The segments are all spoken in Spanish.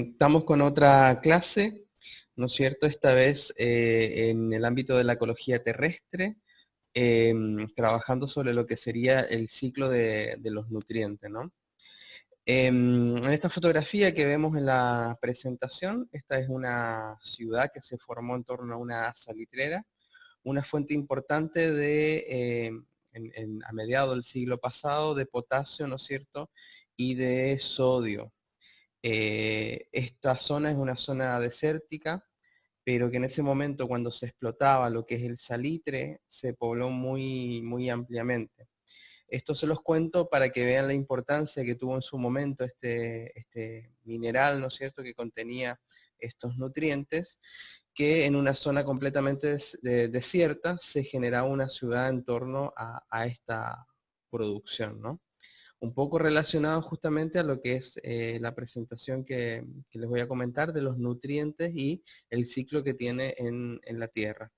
Estamos con otra clase, ¿no es cierto? Esta vez en el ámbito de la ecología terrestre, trabajando sobre lo que sería el ciclo de los nutrientes, ¿no? En esta fotografía que vemos en la presentación, esta es una ciudad que se formó en torno a una salitrera, una fuente importante a mediados del siglo pasado de potasio, ¿no es cierto? Y de sodio. Esta zona es una zona desértica, pero que en ese momento cuando se explotaba lo que es el salitre, se pobló muy ampliamente. Esto se los cuento para que vean la importancia que tuvo en su momento este mineral, ¿no es cierto?, que contenía estos nutrientes, que en una zona completamente desierta se generaba una ciudad en torno a esta producción, ¿no? Un poco relacionado justamente a lo que es la presentación que les voy a comentar de los nutrientes y el ciclo que tiene en la Tierra.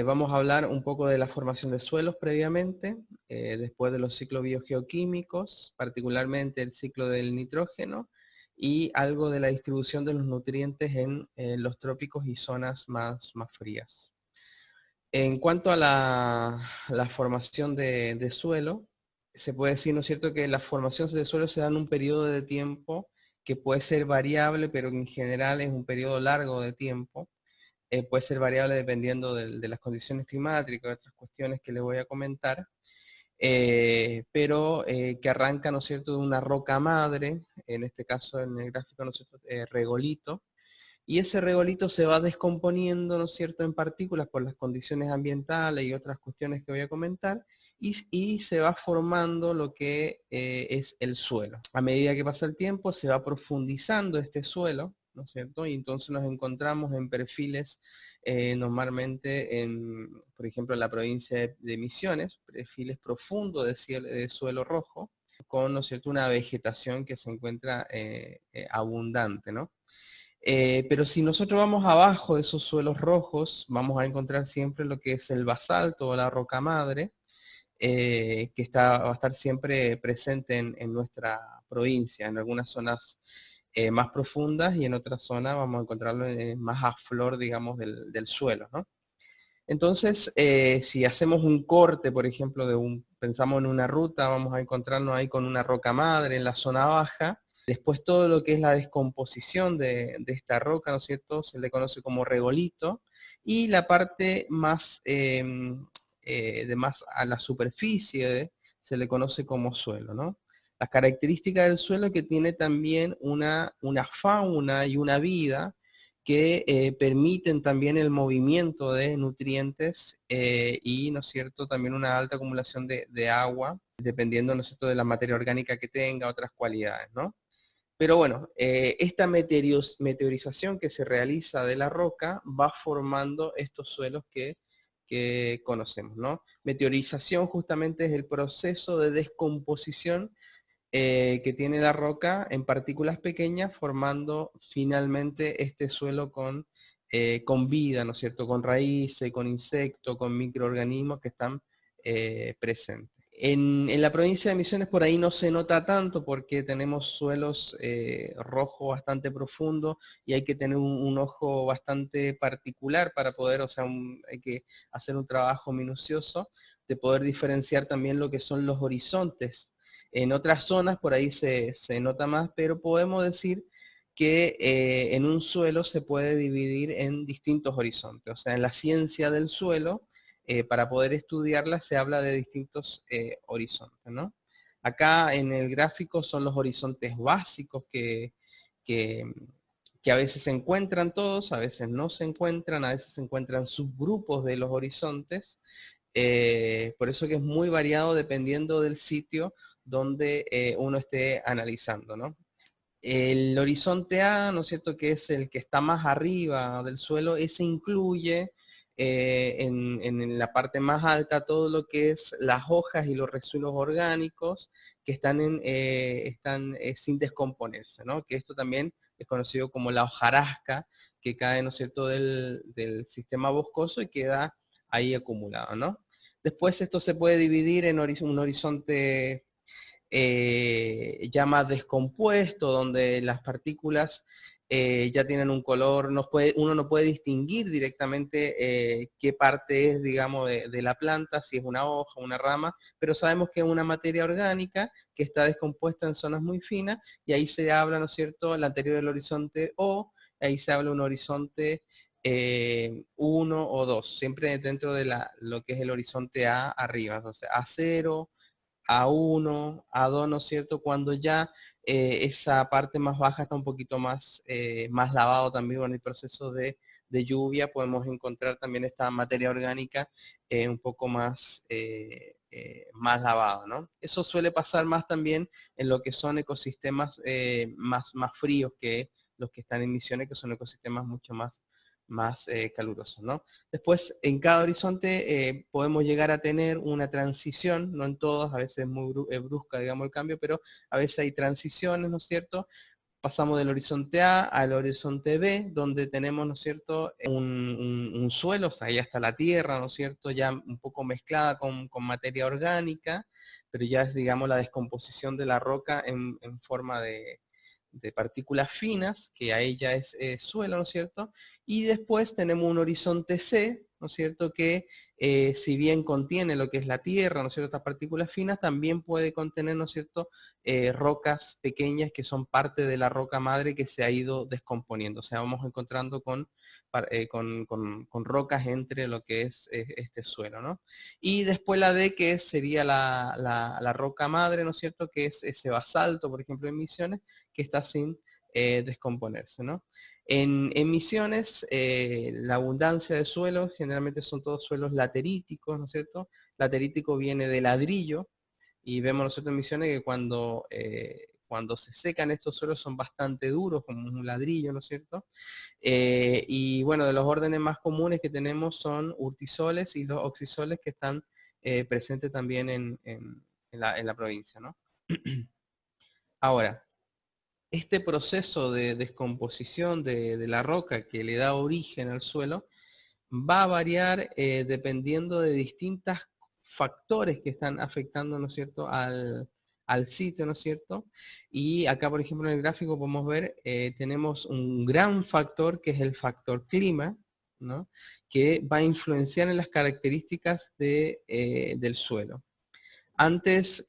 Vamos a hablar un poco de la formación de suelos previamente, después de los ciclos biogeoquímicos, particularmente el ciclo del nitrógeno, y algo de la distribución de los nutrientes en los trópicos y zonas más frías. En cuanto a la formación de suelo, se puede decir, ¿no es cierto?, que la formación de suelo se da en un periodo de tiempo que puede ser variable, pero en general es un periodo largo de tiempo. Puede ser variable dependiendo de las condiciones climáticas, otras cuestiones que les voy a comentar, pero que arranca, ¿no es cierto?, de una roca madre, en este caso en el gráfico, ¿no es cierto?, regolito, y ese regolito se va descomponiendo, ¿no es cierto?, en partículas por las condiciones ambientales y otras cuestiones que voy a comentar, y se va formando lo que es el suelo. A medida que pasa el tiempo se va profundizando este suelo, ¿no es cierto?, y entonces nos encontramos en perfiles normalmente, por ejemplo, en la provincia de Misiones, perfiles profundos de suelo rojo, con, ¿no es cierto?, una vegetación que se encuentra abundante, ¿no? Pero si nosotros vamos abajo de esos suelos rojos, vamos a encontrar siempre lo que es el basalto o la roca madre, que va a estar siempre presente en nuestra provincia, en algunas zonas más profundas y en otras zonas vamos a encontrarlo más a flor, digamos, del suelo, ¿no? Entonces, si hacemos un corte, por ejemplo, pensamos en una ruta, vamos a encontrarnos ahí con una roca madre en la zona baja. Después todo lo que es la descomposición de esta roca, ¿no es cierto?, se le conoce como regolito. Y la parte más, de más a la superficie se le conoce como suelo, ¿no? Las características del suelo es que tiene también una fauna y una vida que permiten también el movimiento de nutrientes y, ¿no es cierto?, también una alta acumulación de agua, dependiendo, ¿no es cierto?, de la materia orgánica que tenga, otras cualidades, ¿no? Pero bueno, esta meteorización que se realiza de la roca va formando estos suelos que conocemos, ¿no? Meteorización justamente es el proceso de descomposición que tiene la roca en partículas pequeñas, formando finalmente este suelo con vida, ¿no es cierto?, con raíces, con insectos, con microorganismos que están presentes. En la provincia de Misiones por ahí no se nota tanto porque tenemos suelos rojos bastante profundos y hay que tener un ojo bastante particular para poder, o sea, hay que hacer un trabajo minucioso de poder diferenciar también lo que son los horizontes. En otras zonas por ahí se nota más, pero podemos decir que en un suelo se puede dividir en distintos horizontes. O sea, en la ciencia del suelo, para poder estudiarla se habla de distintos horizontes, ¿no? Acá en el gráfico son los horizontes básicos que, que a veces se encuentran todos, a veces no se encuentran, a veces se encuentran subgrupos de los horizontes. Por eso que es muy variado dependiendo del sitio donde uno esté analizando, ¿no? El horizonte A, ¿no es cierto?, que es el que está más arriba del suelo, ese incluye en la parte más alta todo lo que es las hojas y los residuos orgánicos que están sin descomponerse, ¿no? Que esto también es conocido como la hojarasca, que cae, ¿no es cierto?, del sistema boscoso y queda ahí acumulado, ¿no? Después esto se puede dividir en un horizonte ya más descompuesto, donde las partículas ya tienen un color, uno no puede distinguir directamente qué parte es, digamos, de la planta, si es una hoja, una rama, pero sabemos que es una materia orgánica que está descompuesta en zonas muy finas, y ahí se habla, ¿no es cierto?, el anterior del horizonte O, ahí se habla un horizonte 1 o 2, siempre dentro de lo que es el horizonte A arriba, entonces A0, A1, A2, ¿no es cierto? Cuando ya esa parte más baja está un poquito más lavado también en el proceso de lluvia, podemos encontrar también esta materia orgánica un poco más lavado, ¿no? Eso suele pasar más también en lo que son ecosistemas más fríos que los que están en Misiones, que son ecosistemas mucho más calurosos, ¿no? Después, en cada horizonte podemos llegar a tener una transición, no en todos, a veces es muy brusca, digamos, el cambio, pero a veces hay transiciones, ¿no es cierto? Pasamos del horizonte A al horizonte B, donde tenemos, ¿no es cierto?, un suelo, o sea, ahí está la tierra, ¿no es cierto?, ya un poco mezclada con materia orgánica, pero ya es, digamos, la descomposición de la roca en forma de partículas finas, que ahí ya es suelo, ¿no es cierto? Y después tenemos un horizonte C, ¿no es cierto?, que si bien contiene lo que es la tierra, ¿no es cierto?, estas partículas finas, también puede contener, ¿no es cierto?, rocas pequeñas que son parte de la roca madre que se ha ido descomponiendo. O sea, vamos encontrando con rocas entre lo que es este suelo, ¿no? Y después la D, que sería la roca madre, ¿no es cierto?, que es ese basalto, por ejemplo, en Misiones, que está sin descomponerse, ¿no? En Misiones, la abundancia de suelos generalmente son todos suelos lateríticos, ¿no es cierto? Laterítico viene de ladrillo, y vemos nosotros en Misiones que cuando se secan estos suelos son bastante duros, como un ladrillo, ¿no es cierto? Y bueno, de los órdenes más comunes que tenemos son urtisoles y los oxisoles, que están presentes también en la provincia, ¿no? Ahora, este proceso de descomposición de la roca que le da origen al suelo va a variar dependiendo de distintos factores que están afectando, ¿no es cierto?, al sitio, ¿no es cierto? Y acá, por ejemplo, en el gráfico podemos ver, tenemos un gran factor que es el factor clima, ¿no?, que va a influenciar en las características del suelo. Antes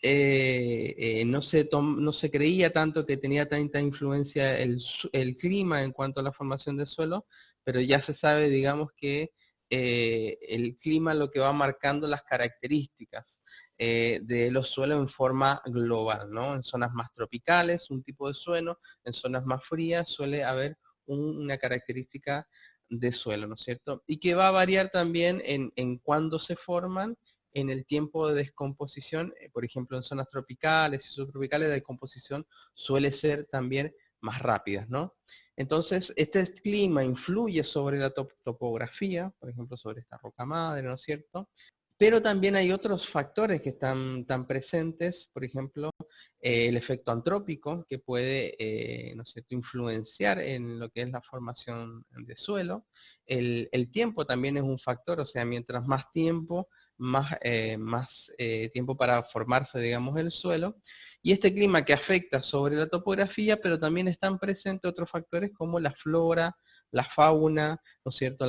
no se creía tanto que tenía tanta influencia el clima en cuanto a la formación del suelo, pero ya se sabe, digamos, que el clima es lo que va marcando las características de los suelos en forma global, ¿no? En zonas más tropicales, un tipo de suelo; en zonas más frías suele haber una característica de suelo, ¿no es cierto? Y que va a variar también en cuándo se forman, en el tiempo de descomposición. Por ejemplo, en zonas tropicales y subtropicales la descomposición suele ser también más rápida, ¿no? Entonces, este clima influye sobre la topografía, por ejemplo, sobre esta roca madre, ¿no es cierto? Pero también hay otros factores que están tan presentes, por ejemplo, el efecto antrópico, que puede, ¿no es cierto?, influenciar en lo que es la formación de suelo. El tiempo también es un factor, o sea, mientras más tiempo, más tiempo para formarse, digamos, el suelo. Y este clima que afecta sobre la topografía, pero también están presentes otros factores como la flora, la fauna, ¿no es cierto?,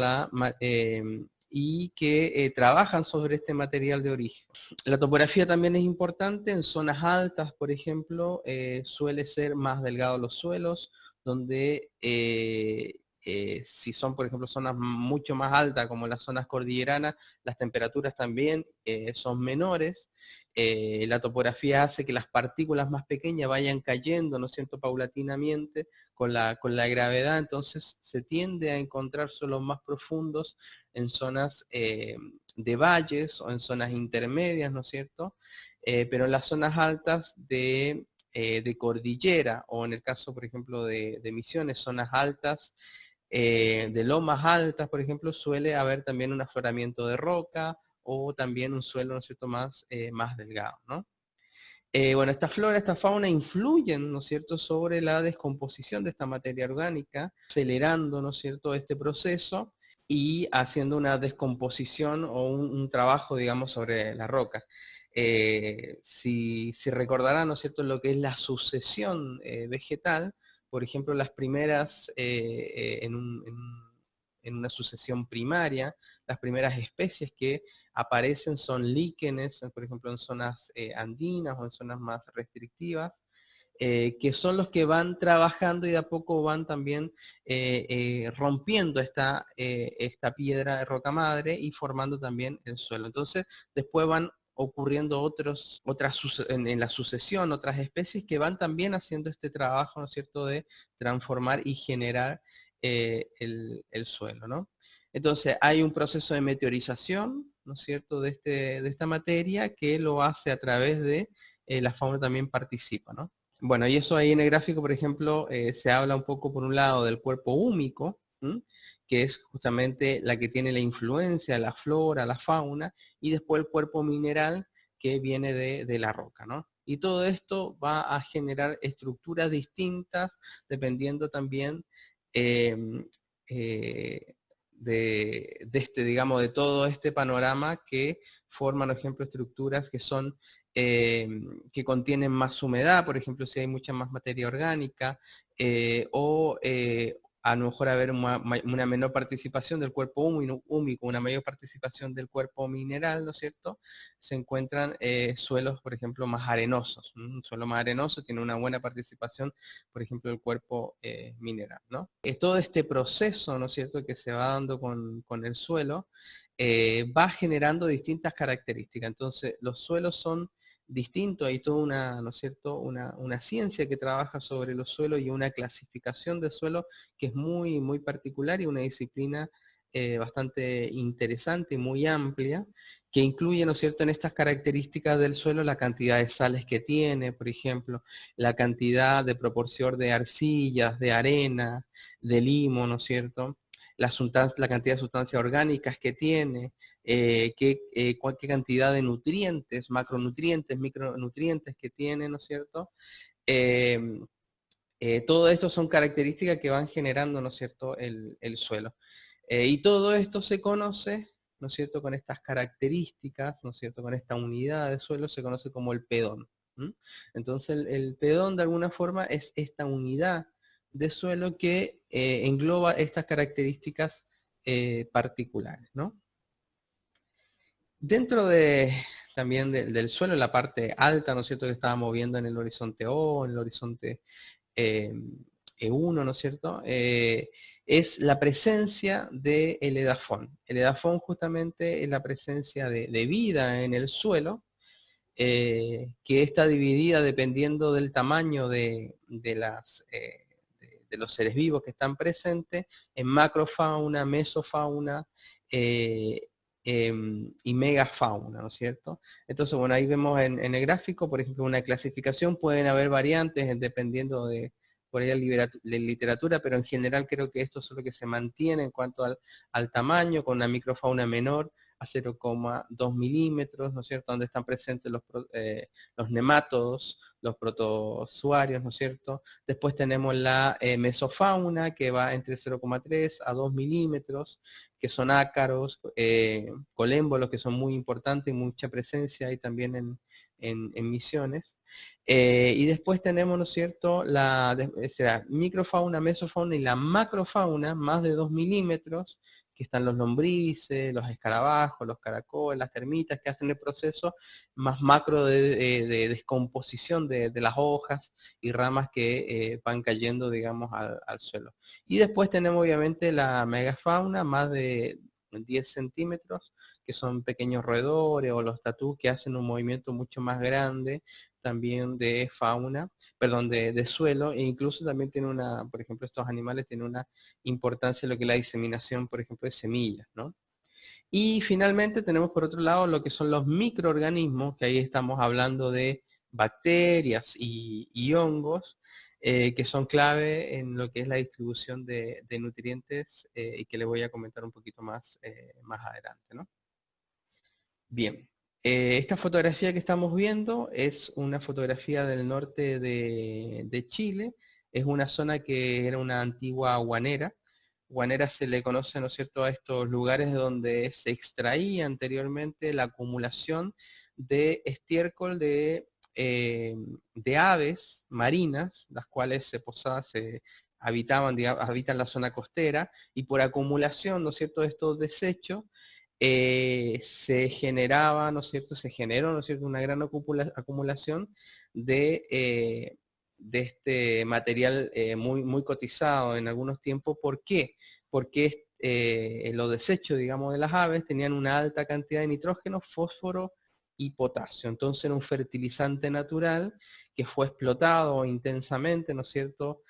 y que trabajan sobre este material de origen. La topografía también es importante. En zonas altas, por ejemplo, suele ser más delgados los suelos, donde si son, por ejemplo, zonas mucho más altas, como las zonas cordilleranas, las temperaturas también son menores. La topografía hace que las partículas más pequeñas vayan cayendo, ¿no es cierto?, paulatinamente con la gravedad. Entonces se tiende a encontrar suelos más profundos en zonas de valles o en zonas intermedias, ¿no es cierto? Pero en las zonas altas de cordillera, o en el caso, por ejemplo, de Misiones, zonas altas, de lomas altas, por ejemplo, suele haber también un afloramiento de roca, o también un suelo, ¿no es cierto?, más delgado, ¿no? Bueno, esta flora, esta fauna influyen, ¿no es cierto?, sobre la descomposición de esta materia orgánica, acelerando, ¿no es cierto?, este proceso, y haciendo una descomposición o un trabajo, digamos, sobre la roca. Si recordarán, ¿no es cierto?, lo que es la sucesión vegetal, por ejemplo, las primeras en una sucesión primaria, las primeras especies que aparecen son líquenes, por ejemplo, en zonas andinas o en zonas más restrictivas, que son los que van trabajando y de a poco van también rompiendo esta piedra de roca madre y formando también el suelo. Entonces, después van ocurriendo en la sucesión, otras especies que van también haciendo este trabajo, ¿no es cierto?, de transformar y generar el suelo, ¿no? Entonces, hay un proceso de meteorización, ¿no es cierto?, de esta materia que lo hace a través de la fauna también participa, ¿no? Bueno, y eso ahí en el gráfico, por ejemplo, se habla un poco por un lado del cuerpo húmico, ¿m? Que es justamente la que tiene la influencia, la flora, la fauna, y después el cuerpo mineral que viene de la roca, ¿no? Y todo esto va a generar estructuras distintas dependiendo también eh, digamos, de todo este panorama que forman, por ejemplo, estructuras que son que contienen más humedad, por ejemplo, si hay mucha más materia orgánica, a lo mejor haber una menor participación del cuerpo húmico, una mayor participación del cuerpo mineral, ¿no es cierto? Se encuentran suelos, por ejemplo, más arenosos. Un suelo más arenoso tiene una buena participación, por ejemplo, del cuerpo mineral, ¿no? Todo este proceso, ¿no es cierto?, que se va dando con el suelo, va generando distintas características. Entonces, los suelos son distintos, hay toda una, ¿no es cierto?, una ciencia que trabaja sobre los suelos y una clasificación de suelos que es muy, muy particular y una disciplina bastante interesante y muy amplia, que incluye, ¿no es cierto?, en estas características del suelo la cantidad de sales que tiene, por ejemplo, la cantidad de proporción de arcillas, de arena, de limo, ¿no es cierto?, la cantidad de sustancias orgánicas que tiene, qué cantidad de nutrientes, macronutrientes, micronutrientes que tiene, ¿no es cierto? Eh, todo esto son características que van generando, ¿no es cierto?, el suelo. Y todo esto se conoce, ¿no es cierto?, con estas características, ¿no es cierto?, con esta unidad de suelo se conoce como el pedón. Entonces el pedón de alguna forma es esta unidad de suelo que engloba estas características particulares, ¿no? Dentro también del suelo, en la parte alta, ¿no es cierto?, que estábamos viendo en el horizonte O, en el horizonte E1, ¿no es cierto?, es la presencia del edafón. El edafón justamente es la presencia de vida en el suelo, que está dividida dependiendo del tamaño de los seres vivos que están presentes, en macrofauna, mesofauna y megafauna, ¿no es cierto? Entonces, bueno, ahí vemos en el gráfico, por ejemplo, una clasificación, pueden haber variantes dependiendo de por ahí la literatura, pero en general creo que esto es lo que se mantiene en cuanto al tamaño, con una microfauna menor, a 0,2 milímetros, ¿no es cierto?, donde están presentes los nemátodos, los protozoarios, ¿no es cierto? Después tenemos la mesofauna, que va entre 0,3 a 2 milímetros, que son ácaros, colémbolos, que son muy importantes y mucha presencia y también en misiones. Y después tenemos, ¿no es cierto?, microfauna, mesofauna y la macrofauna, más de 2 milímetros, que están los lombrices, los escarabajos, los caracoles, las termitas, que hacen el proceso más macro de descomposición de las hojas y ramas que van cayendo, digamos, al suelo. Y después tenemos obviamente la megafauna, más de 10 centímetros, que son pequeños roedores o los tatús que hacen un movimiento mucho más grande también de fauna, perdón, de suelo, e incluso también tiene por ejemplo, estos animales tienen una importancia en lo que es la diseminación, por ejemplo, de semillas, ¿no? Y finalmente tenemos por otro lado lo que son los microorganismos, que ahí estamos hablando de bacterias y hongos, que son clave en lo que es la distribución de nutrientes y que les voy a comentar un poquito más adelante, ¿no? Bien, esta fotografía que estamos viendo es una fotografía del norte de Chile. Es una zona que era una antigua guanera. Guanera se le conoce, ¿no es cierto?, a estos lugares donde se extraía anteriormente la acumulación de estiércol de aves marinas, las cuales se habitaban, digamos, habitan la zona costera, y por acumulación, ¿no es cierto?, de estos desechos, se generaba, ¿no es cierto?, se generó, ¿no es cierto?, una gran acumulación de este material muy, muy cotizado en algunos tiempos. ¿Por qué? Porque los desechos, digamos, de las aves tenían una alta cantidad de nitrógeno, fósforo y potasio. Entonces era un fertilizante natural que fue explotado intensamente, ¿no es cierto?,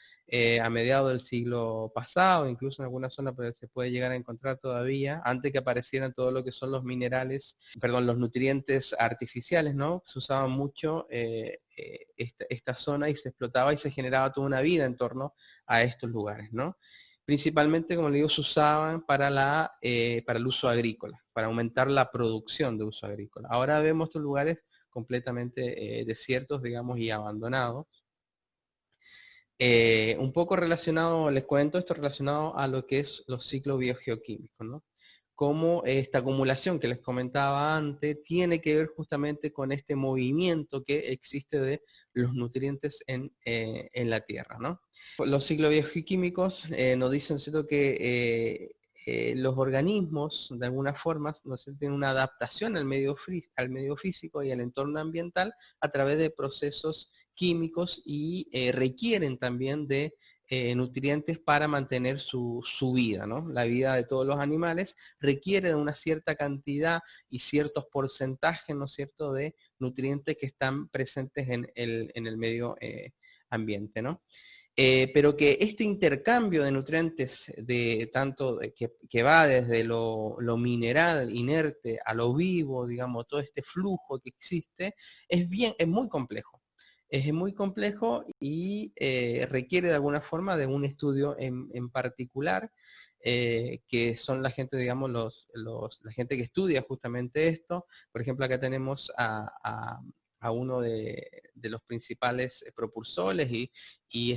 a mediados del siglo pasado, incluso en algunas zonas se puede llegar a encontrar todavía, antes que aparecieran todo lo que son los minerales, perdón, los nutrientes artificiales, ¿no? Se usaba mucho esta zona y se explotaba y se generaba toda una vida en torno a estos lugares, ¿no? Principalmente, como le digo, se usaban para el uso agrícola, para aumentar la producción de uso agrícola. Ahora vemos estos lugares completamente desiertos, digamos, y abandonados. Un poco relacionado, les cuento esto relacionado a lo que es los ciclos biogeoquímicos, ¿no? Cómo esta acumulación que les comentaba antes tiene que ver justamente con este movimiento que existe de los nutrientes en la Tierra, ¿no? Los ciclos biogeoquímicos nos dicen, ¿cierto?, que los organismos, de alguna forma, ¿no sé?, tienen una adaptación al medio físico y al entorno ambiental a través de procesos químicos y requieren también de nutrientes para mantener su vida, ¿no? La vida de todos los animales requiere de una cierta cantidad y ciertos porcentajes, ¿no es cierto?, de nutrientes que están presentes en el medio ambiente, ¿no? Pero que este intercambio de nutrientes, que va desde lo mineral, inerte, a lo vivo, digamos, todo este flujo que existe, es muy complejo. Es muy complejo y requiere de alguna forma de un estudio en particular, que son la gente, digamos, la gente que estudia justamente esto. Por ejemplo, acá tenemos a uno de los principales propulsores y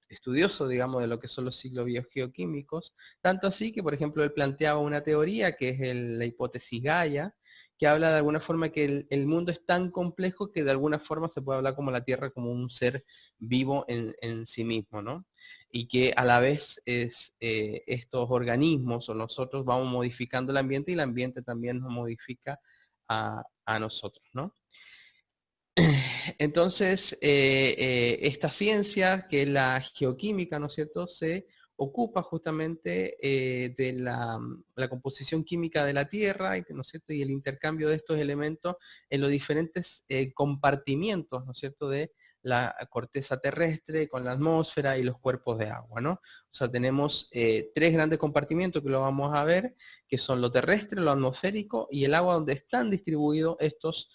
estudioso, digamos, de lo que son los ciclos biogeoquímicos, tanto así que, por ejemplo, él planteaba una teoría que es la hipótesis Gaia, que habla de alguna forma que el mundo es tan complejo que de alguna forma se puede hablar como la Tierra como un ser vivo en sí mismo, ¿no? Y que a la vez estos organismos o nosotros vamos modificando el ambiente y el ambiente también nos modifica a nosotros, ¿no? Entonces, esta ciencia, que es la geoquímica, ¿no es cierto?, se ocupa justamente de la composición química de la Tierra, ¿no es cierto?, y el intercambio de estos elementos en los diferentes compartimientos, ¿no es cierto?, de la corteza terrestre con la atmósfera y los cuerpos de agua, ¿no? O sea, tenemos tres grandes compartimientos que lo vamos a ver, que son lo terrestre, lo atmosférico y el agua, donde están distribuidos estos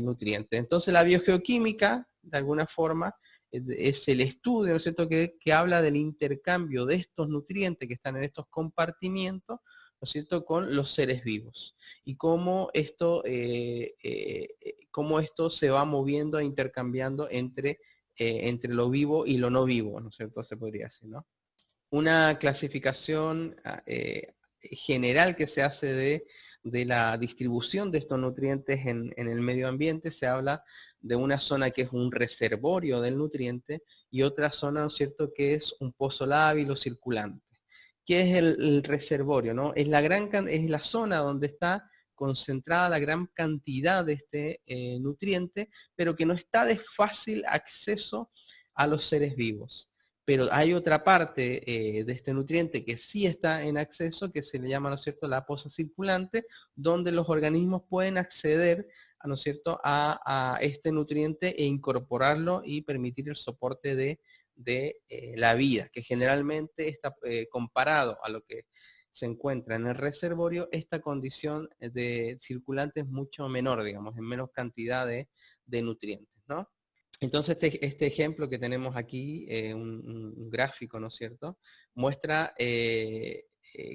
nutrientes. Entonces la biogeoquímica, de alguna forma, es el estudio, ¿no es cierto?, que habla del intercambio de estos nutrientes que están en estos compartimientos, ¿no es cierto?, con los seres vivos. Y cómo esto se va moviendo e intercambiando entre lo vivo y lo no vivo, ¿no es cierto?, se podría decir, ¿no? Una clasificación general que se hace de la distribución de estos nutrientes en el medio ambiente. Se habla de una zona que es un reservorio del nutriente y otra zona, ¿no es cierto?, que es un pozo lábil o circulante. ¿Qué es el reservorio, no? Es la zona donde está concentrada la gran cantidad de este nutriente, pero que no está de fácil acceso a los seres vivos. Pero hay otra parte de este nutriente que sí está en acceso, que se le llama, ¿no es cierto?, la poza circulante, donde los organismos pueden acceder, ¿no es cierto?, a este nutriente e incorporarlo y permitir el soporte de la vida, que generalmente está comparado a lo que se encuentra en el reservorio. Esta condición de circulante es mucho menor, digamos, en menos cantidad de nutrientes, ¿no? Entonces este ejemplo que tenemos aquí, un gráfico, ¿no es cierto?, muestra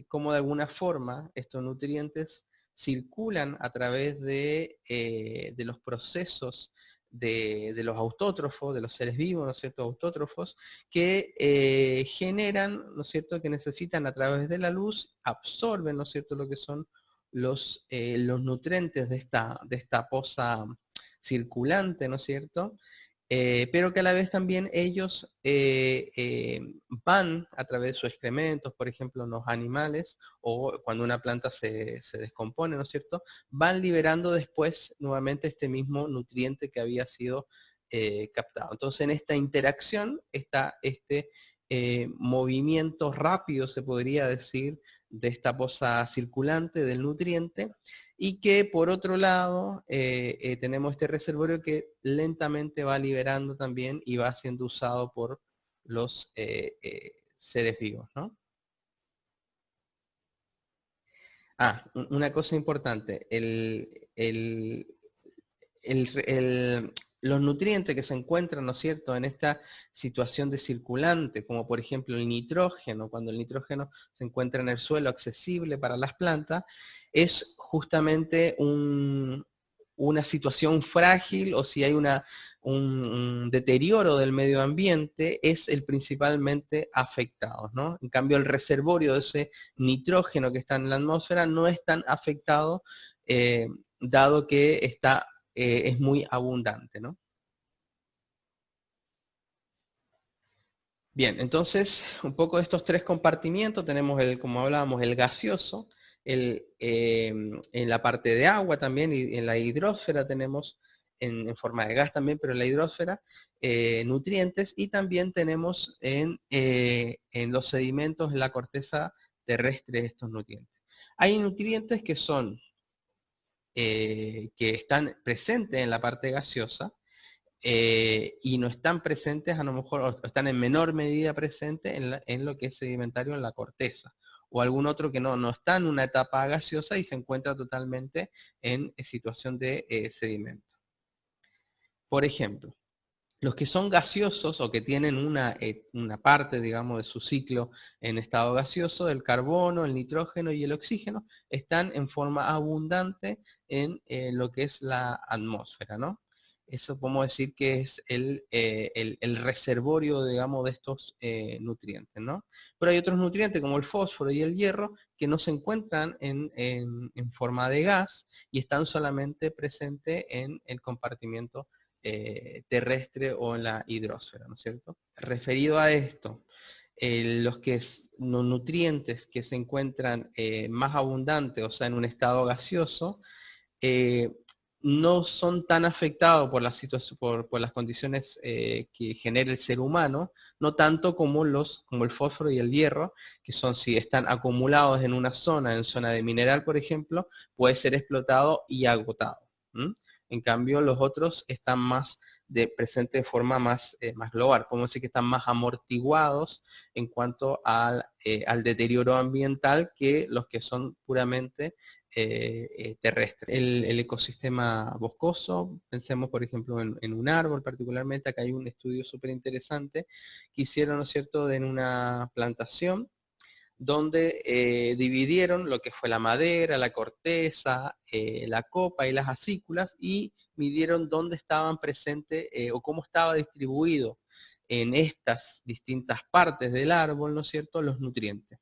cómo de alguna forma estos nutrientes circulan a través de los procesos de los autótrofos, de los seres vivos, ¿no es cierto?, autótrofos, que generan, ¿no es cierto?, que necesitan a través de la luz, absorben, ¿no es cierto?, lo que son los nutrientes de esta poza circulante, ¿no es cierto? Pero que a la vez también ellos van a través de sus excrementos, por ejemplo, en los animales, o cuando una planta se descompone, ¿no es cierto? Van liberando después nuevamente este mismo nutriente que había sido captado. Entonces, en esta interacción está este movimiento rápido, se podría decir, de esta poza circulante del nutriente, y que por otro lado tenemos este reservorio que lentamente va liberando también y va siendo usado por los seres vivos, ¿no? Una cosa importante, los nutrientes que se encuentran, ¿no es cierto?, en esta situación de circulante, como por ejemplo el nitrógeno, cuando el nitrógeno se encuentra en el suelo accesible para las plantas, es justamente una situación frágil, o si hay un deterioro del medio ambiente, es el principalmente afectado, ¿no? En cambio, el reservorio de ese nitrógeno que está en la atmósfera no es tan afectado, dado que es muy abundante, ¿no? Bien, entonces, un poco de estos tres compartimientos, tenemos como hablábamos, el gaseoso, en la parte de agua también, y en la hidrosfera tenemos, en forma de gas también, pero en la hidrosfera, nutrientes, y también tenemos en los sedimentos, en la corteza terrestre, estos nutrientes. Hay nutrientes que están presentes en la parte gaseosa, y no están presentes, a lo mejor, o están en menor medida presentes en lo que es sedimentario en la corteza, o algún otro que no está en una etapa gaseosa y se encuentra totalmente en situación de sedimento. Por ejemplo, los que son gaseosos o que tienen una parte, digamos, de su ciclo en estado gaseoso, el carbono, el nitrógeno y el oxígeno, están en forma abundante en lo que es la atmósfera, ¿no? Eso podemos decir que es el reservorio, digamos, de estos nutrientes, ¿no? Pero hay otros nutrientes como el fósforo y el hierro que no se encuentran en forma de gas y están solamente presentes en el compartimiento terrestre o en la hidrosfera, ¿no es cierto? Referido a esto, los nutrientes que se encuentran más abundantes, o sea, en un estado gaseoso, eh, no son tan afectados por por las condiciones que genera el ser humano, no tanto como como el fósforo y el hierro, que son, si están acumulados en zona de mineral, por ejemplo, puede ser explotado y agotado. ¿Mm? En cambio, los otros están más presente de forma más global, como decir que están más amortiguados en cuanto al deterioro ambiental que los que son puramente terrestre. El ecosistema boscoso, pensemos por ejemplo en un árbol particularmente, acá hay un estudio súper interesante que hicieron, ¿no es cierto?, en una plantación donde dividieron lo que fue la madera, la corteza, la copa y las acículas, y midieron dónde estaban presentes o cómo estaba distribuido en estas distintas partes del árbol, ¿no es cierto?, los nutrientes.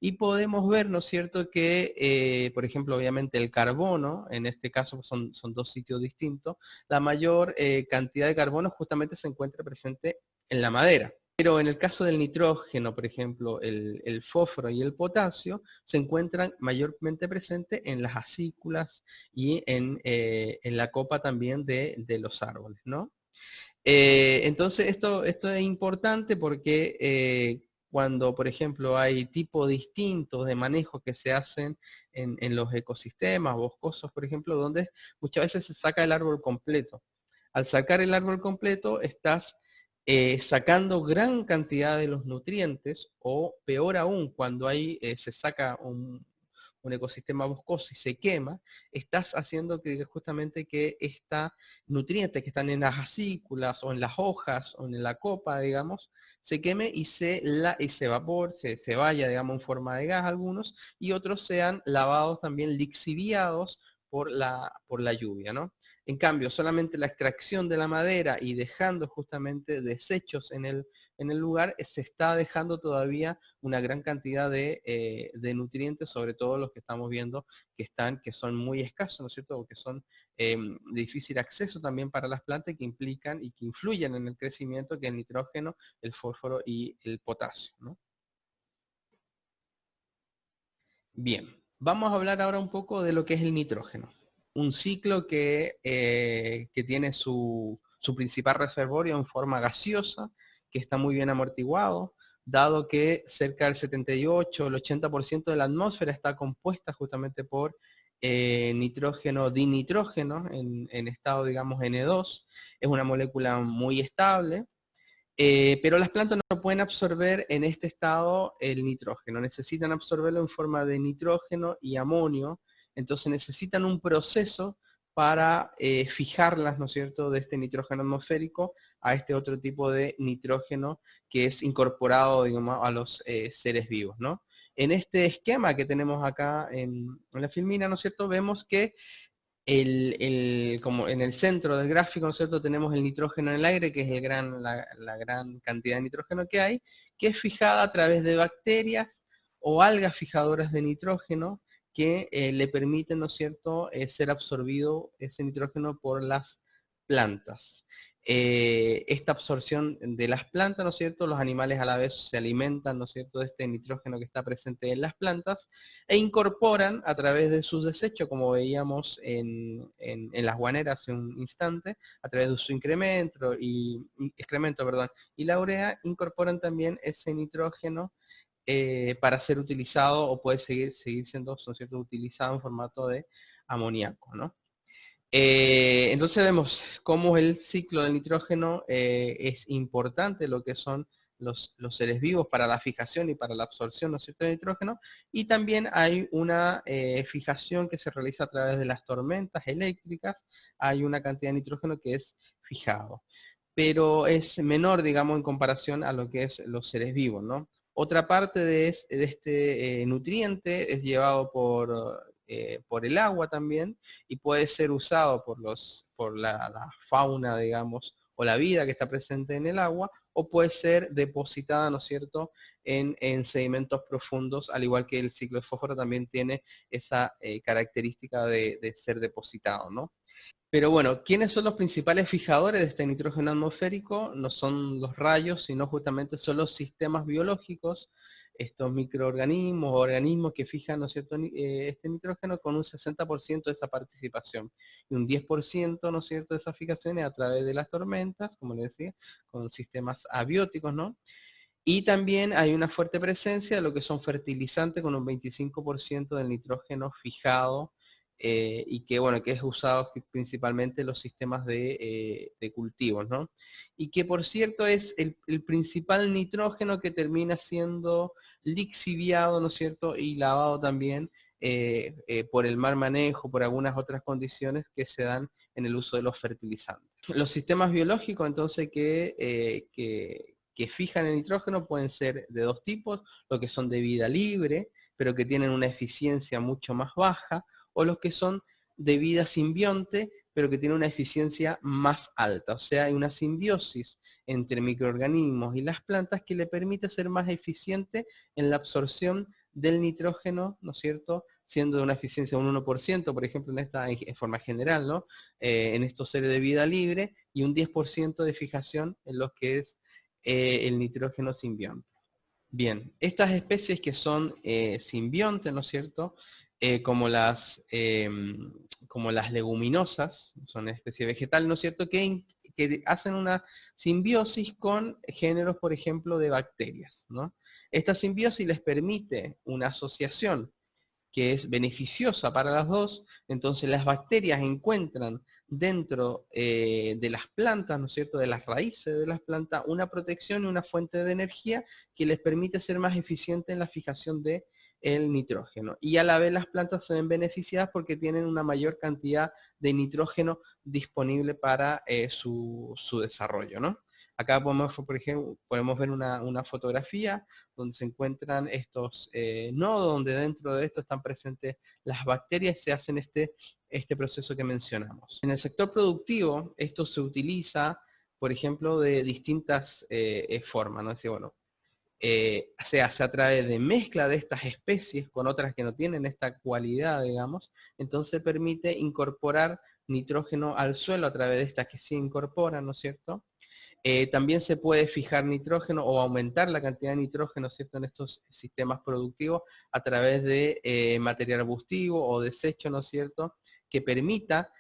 Y podemos ver, ¿no es cierto?, que, por ejemplo, obviamente el carbono, en este caso son dos sitios distintos, la mayor cantidad de carbono justamente se encuentra presente en la madera. Pero en el caso del nitrógeno, por ejemplo, el fósforo y el potasio, se encuentran mayormente presentes en las acículas y en la copa también de los árboles, ¿no? Entonces, esto es importante porque cuando, por ejemplo, hay tipos distintos de manejo que se hacen en los ecosistemas boscosos, por ejemplo, donde muchas veces se saca el árbol completo. Al sacar el árbol completo, estás sacando gran cantidad de los nutrientes, o peor aún, cuando se saca un ecosistema boscoso y se quema, estás haciendo que justamente que esta nutrientes que están en las acículas o en las hojas o en la copa, digamos, se queme y se evapore, se vaya, digamos, en forma de gas algunos, y otros sean lavados también, lixiviados por la lluvia, ¿no? En cambio, solamente la extracción de la madera y dejando justamente desechos en el lugar, se está dejando todavía una gran cantidad de nutrientes, sobre todo los que estamos viendo que son muy escasos, ¿no es cierto? O que son de difícil acceso también para las plantas, que implican y que influyen en el crecimiento, que es el nitrógeno, el fósforo y el potasio, ¿no? Bien, vamos a hablar ahora un poco de lo que es el nitrógeno. Un ciclo que tiene su principal reservorio en forma gaseosa, que está muy bien amortiguado, dado que cerca del 78, el 80% de la atmósfera está compuesta justamente por nitrógeno dinitrógeno en estado, digamos, N2. Es una molécula muy estable, pero las plantas no pueden absorber en este estado el nitrógeno, necesitan absorberlo en forma de nitrógeno y amonio, entonces necesitan un proceso para fijarlas, ¿no es cierto?, de este nitrógeno atmosférico a este otro tipo de nitrógeno que es incorporado, digamos, a los seres vivos, ¿no? En este esquema que tenemos acá en la filmina, ¿no es cierto?, vemos que como en el centro del gráfico, ¿no es cierto?, tenemos el nitrógeno en el aire, que es la gran cantidad de nitrógeno que hay, que es fijada a través de bacterias o algas fijadoras de nitrógeno que le permiten, ¿no es cierto?, ser absorbido ese nitrógeno por las plantas. Esta absorción de las plantas, ¿no es cierto?, los animales a la vez se alimentan, ¿no es cierto?, de este nitrógeno que está presente en las plantas, e incorporan a través de sus desechos, como veíamos en las guaneras hace un instante, a través de su excremento, perdón, y la urea, incorporan también ese nitrógeno para ser utilizado, o puede seguir siendo, ¿no es cierto?, utilizado en formato de amoníaco, ¿no? Entonces vemos cómo el ciclo del nitrógeno es importante, lo que son los seres vivos para la fijación y para la absorción, ¿no es cierto?, de nitrógeno, y también hay una fijación que se realiza a través de las tormentas eléctricas, hay una cantidad de nitrógeno que es fijado, pero es menor, digamos, en comparación a lo que es los seres vivos, ¿no? Otra parte de este nutriente es llevado por el agua también, y puede ser usado por la fauna, digamos, o la vida que está presente en el agua, o puede ser depositada, ¿no es cierto?, en sedimentos profundos, al igual que el ciclo de fósforo también tiene esa característica de ser depositado, ¿no? Pero bueno, ¿quiénes son los principales fijadores de este nitrógeno atmosférico? No son los rayos, sino justamente son los sistemas biológicos, estos microorganismos o organismos que fijan, ¿no es cierto?, este nitrógeno, con un 60% de esa participación. Y un 10%, ¿no es cierto?, de esas fijaciones a través de las tormentas, como les decía, con sistemas abióticos, ¿no? Y también hay una fuerte presencia de lo que son fertilizantes, con un 25% del nitrógeno fijado, y que, bueno, que es usado principalmente en los sistemas de cultivos, ¿no? Y que, por cierto, es el principal nitrógeno que termina siendo lixiviado, ¿no es cierto?, y lavado también por el mal manejo, por algunas otras condiciones que se dan en el uso de los fertilizantes. Los sistemas biológicos, entonces, que fijan el nitrógeno pueden ser de dos tipos: los que son de vida libre, pero que tienen una eficiencia mucho más baja, o los que son de vida simbionte, pero que tienen una eficiencia más alta. O sea, hay una simbiosis entre microorganismos y las plantas que le permite ser más eficiente en la absorción del nitrógeno, ¿no es cierto?, siendo de una eficiencia de un 1%, por ejemplo, en forma general, ¿no?, en estos seres de vida libre, y un 10% de fijación en los que es el nitrógeno simbionte. Bien, estas especies que son simbiontes, ¿no es cierto?, como las leguminosas, son especies vegetales, ¿no es cierto?, que hacen una simbiosis con géneros, por ejemplo, de bacterias, ¿no? Esta simbiosis les permite una asociación que es beneficiosa para las dos. Entonces las bacterias encuentran dentro de las plantas, ¿no es cierto?, de las raíces de las plantas, una protección y una fuente de energía que les permite ser más eficientes en la fijación de el nitrógeno. Y a la vez las plantas se ven beneficiadas porque tienen una mayor cantidad de nitrógeno disponible para su desarrollo, ¿no? Acá podemos, por ejemplo, podemos ver una fotografía donde se encuentran estos nodos, donde dentro de esto están presentes las bacterias y se hacen este proceso que mencionamos. En el sector productivo, esto se utiliza, por ejemplo, de distintas formas, ¿no? Es decir, bueno, se hace a través de mezcla de estas especies con otras que no tienen esta cualidad, digamos, entonces permite incorporar nitrógeno al suelo a través de estas que sí incorporan, ¿no es cierto? También se puede fijar nitrógeno o aumentar la cantidad de nitrógeno, ¿cierto?, en estos sistemas productivos a través de material arbustivo o desecho, ¿no es cierto?, que permita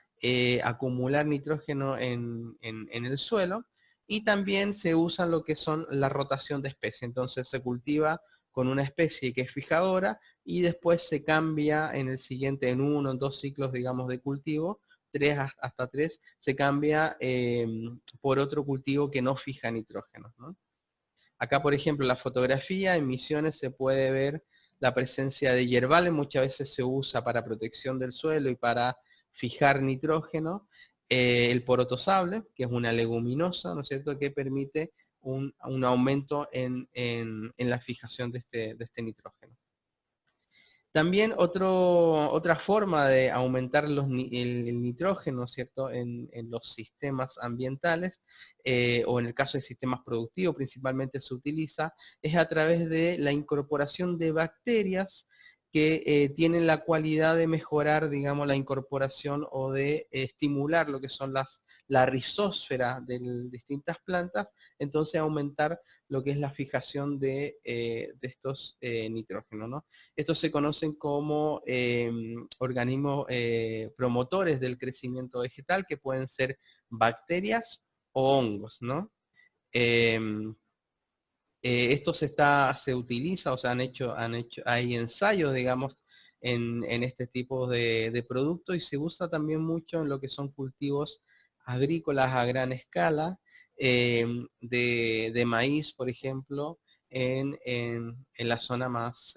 acumular nitrógeno en el suelo. Y también se usa lo que son la rotación de especie. Entonces se cultiva con una especie que es fijadora y después se cambia en el siguiente, en 1 o 2 ciclos, digamos, de cultivo, 3 hasta 3, se cambia por otro cultivo que no fija nitrógeno, ¿no? Acá, por ejemplo, la fotografía, en Misiones se puede ver la presencia de yerbales, muchas veces se usa para protección del suelo y para fijar nitrógeno. El poroto sable, que es una leguminosa, ¿no es cierto?, que permite un aumento en la fijación de este nitrógeno. También otra forma de aumentar el nitrógeno, ¿cierto?, en los sistemas ambientales, o en el caso de sistemas productivos principalmente se utiliza, es a través de la incorporación de bacterias que tienen la cualidad de mejorar, digamos, la incorporación o de estimular lo que son la rizósfera de distintas plantas, entonces aumentar lo que es la fijación de estos nitrógenos, ¿no? Estos se conocen como organismos promotores del crecimiento vegetal, que pueden ser bacterias o hongos, ¿no? Esto se utiliza, o sea, hay ensayos, digamos, en este tipo de productos, y se usa también mucho en lo que son cultivos agrícolas a gran escala, de maíz, por ejemplo, en la zona más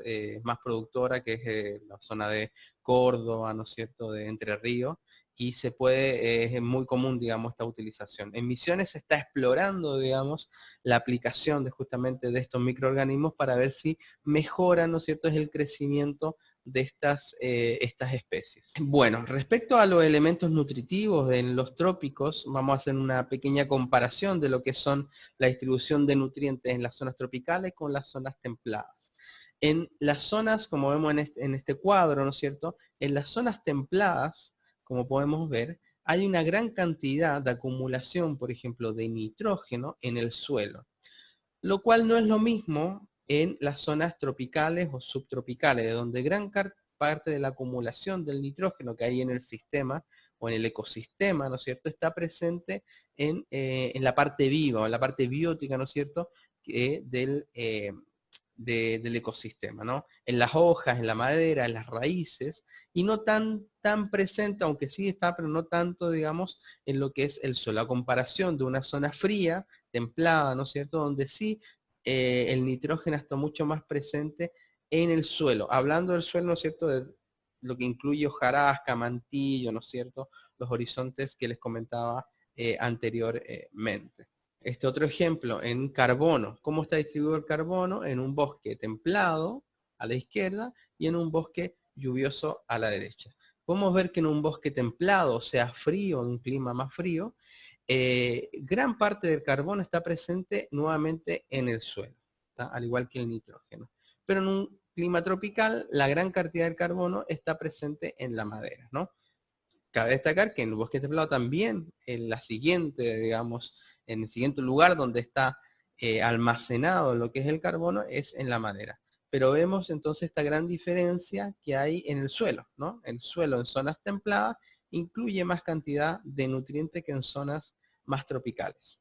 productora, que es la zona de Córdoba, ¿no es cierto?, de Entre Ríos, y es muy común, digamos, esta utilización. En Misiones se está explorando, digamos, la aplicación justamente de estos microorganismos para ver si mejoran, ¿no es cierto?, es el crecimiento de estas especies. Bueno, respecto a los elementos nutritivos en los trópicos, vamos a hacer una pequeña comparación de lo que son la distribución de nutrientes en las zonas tropicales con las zonas templadas. En las zonas, como vemos en este cuadro, ¿no es cierto?, en las zonas templadas, como podemos ver, hay una gran cantidad de acumulación, por ejemplo, de nitrógeno en el suelo, lo cual no es lo mismo en las zonas tropicales o subtropicales, de donde gran parte de la acumulación del nitrógeno que hay en el sistema o en el ecosistema, ¿no es cierto?, está presente en la parte viva o en la parte biótica, ¿no es cierto?, del ecosistema, ¿no? En las hojas, en la madera, en las raíces, y no tan presente, aunque sí está, pero no tanto, digamos, en lo que es el suelo. A comparación de una zona fría, templada, ¿no es cierto?, donde sí el nitrógeno está mucho más presente en el suelo. Hablando del suelo, ¿no es cierto?, de lo que incluye hojarasca, mantillo, ¿no es cierto?, los horizontes que les comentaba anteriormente. Este otro ejemplo, en carbono. ¿Cómo está distribuido el carbono? En un bosque templado a la izquierda y en un bosque lluvioso a la derecha. Podemos ver que en un bosque templado, o sea frío, en un clima más frío, gran parte del carbono está presente nuevamente en el suelo, ¿tá?, al igual que el nitrógeno. Pero en un clima tropical, la gran cantidad del carbono está presente en la madera, ¿no? Cabe destacar que en el bosque templado también, en la siguiente, digamos, en el siguiente lugar donde está almacenado lo que es el carbono es en la madera. Pero vemos entonces esta gran diferencia que hay en el suelo, ¿no? El suelo en zonas templadas incluye más cantidad de nutrientes que en zonas más tropicales.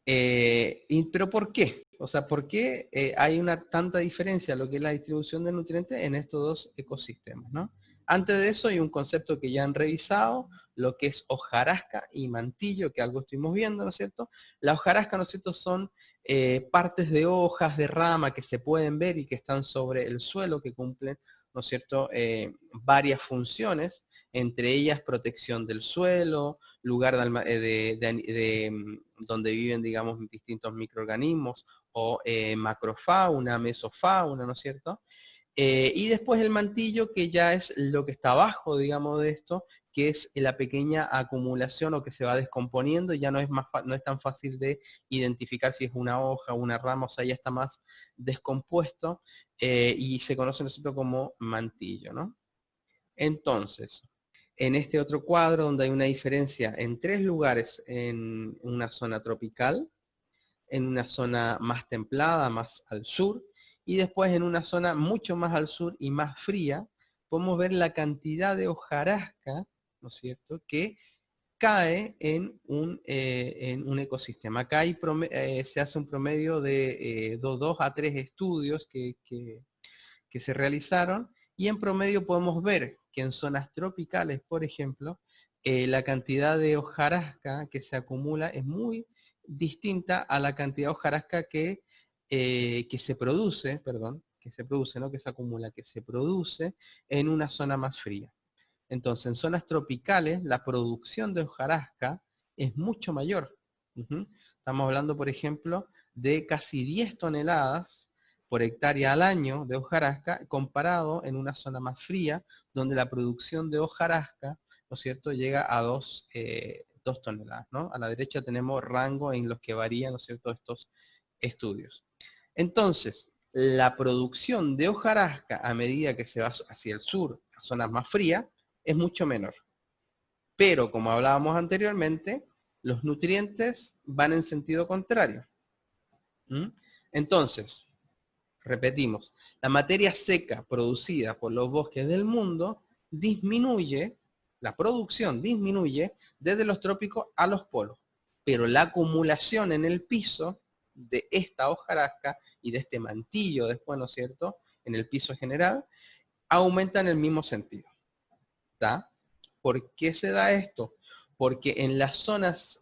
¿Pero por qué? O sea, ¿por qué hay tanta diferencia en lo que es la distribución de nutrientes en estos dos ecosistemas, ¿no? Antes de eso hay un concepto que ya han revisado, lo que es hojarasca y mantillo, que algo estuvimos viendo, ¿no es cierto? La hojarasca, ¿no es cierto?, son partes de hojas, de rama que se pueden ver y que están sobre el suelo, que cumplen, ¿no es cierto?, varias funciones. entre ellas protección del suelo, lugar donde viven, digamos, distintos microorganismos, o macrofauna, mesofauna, ¿no es cierto? Y después el mantillo, que ya es lo que está abajo, digamos, de esto, que es la pequeña acumulación o que se va descomponiendo, ya no es, no es tan fácil de identificar si es una hoja o una rama, o sea, ya está más descompuesto, y se conoce nosotros como mantillo, ¿no? Entonces, en este otro cuadro donde hay una diferencia en 3 lugares en una zona tropical, en una zona más templada, más al sur, y después en una zona mucho más al sur y más fría, podemos ver la cantidad de hojarasca, ¿no es cierto?, que cae en un ecosistema. Acá se hace un promedio de 2 a 3 estudios que se realizaron, y en promedio podemos ver que en zonas tropicales, por ejemplo, la cantidad de hojarasca que se acumula es muy distinta a la cantidad de hojarasca que se produce, perdón, que se produce, no que se acumula, que se produce en una zona más fría. Entonces, en zonas tropicales, la producción de hojarasca es mucho mayor. Estamos hablando, por ejemplo, de casi 10 toneladas por hectárea al año de hojarasca, comparado en una zona más fría, donde la producción de hojarasca, ¿no es cierto?, llega a 2 toneladas, ¿no? A la derecha tenemos rango en los que varían, ¿no es cierto?, estos estudios. Entonces, la producción de hojarasca a medida que se va hacia el sur, a zonas más frías, es mucho menor. Pero, como hablábamos anteriormente, los nutrientes van en sentido contrario. Entonces, repetimos, la materia seca producida por los bosques del mundo disminuye, la producción disminuye desde los trópicos a los polos, pero la acumulación en el piso de esta hojarasca y de este mantillo después, ¿no es cierto?, en el piso general, aumenta en el mismo sentido. ¿Está? ¿Por qué se da esto? Porque en las zonas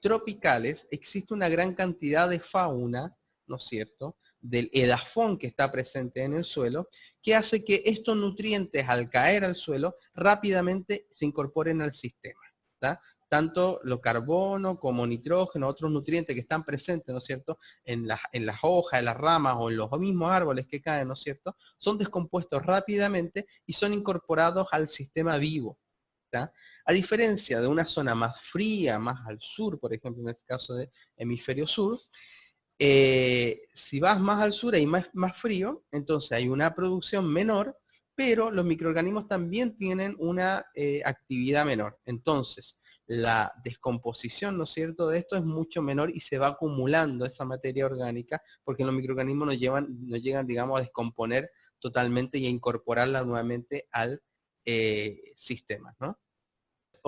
tropicales existe una gran cantidad de fauna, ¿no es cierto?, del edafón que está presente en el suelo, que hace que estos nutrientes, al caer al suelo, rápidamente se incorporen al sistema. ¿Está? Tanto lo carbono como nitrógeno, otros nutrientes que están presentes, ¿no es cierto?, en las hojas, en las ramas o en los mismos árboles que caen, ¿no es cierto?, son descompuestos rápidamente y son incorporados al sistema vivo. ¿Está? A diferencia de una zona más fría, más al sur, por ejemplo, en este caso de hemisferio sur, si vas más al sur y más frío, entonces hay una producción menor, pero los microorganismos también tienen una actividad menor. Entonces, la descomposición, ¿no es cierto?, de esto es mucho menor y se va acumulando esa materia orgánica, porque los microorganismos no llegan, digamos, a descomponer totalmente y a incorporarla nuevamente al sistema, ¿no?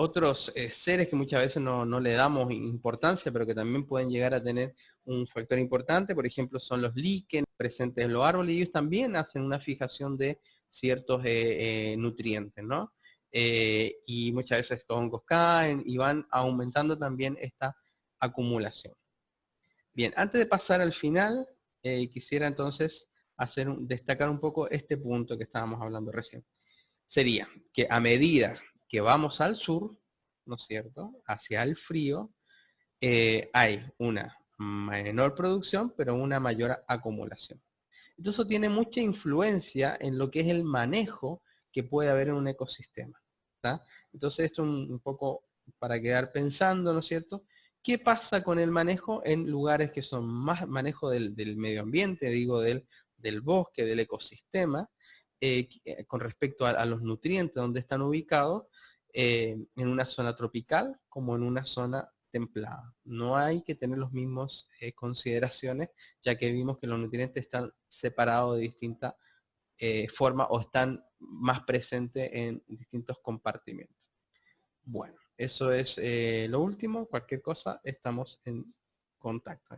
Otros seres que muchas veces no le damos importancia, pero que también pueden llegar a tener un factor importante, por ejemplo, son los líquenes presentes en los árboles, y ellos también hacen una fijación de ciertos nutrientes, ¿no? Y muchas veces estos hongos caen y van aumentando también esta acumulación. Bien, antes de pasar al final, quisiera entonces destacar un poco este punto que estábamos hablando recién. Sería que a medida que vamos al sur, ¿no es cierto?, hacia el frío, hay una menor producción, pero una mayor acumulación. Entonces eso tiene mucha influencia en lo que es el manejo que puede haber en un ecosistema. ¿Tá? Entonces esto un poco para quedar pensando, ¿no es cierto?, ¿qué pasa con el manejo en lugares que son más manejo del medio ambiente, digo, del bosque, del ecosistema, con respecto a los nutrientes donde están ubicados, en una zona tropical como en una zona templada? No hay que tener las mismas consideraciones, ya que vimos que los nutrientes están separados de distintas formas o están más presentes en distintos compartimentos. Bueno, eso es lo último. Cualquier cosa, estamos en contacto.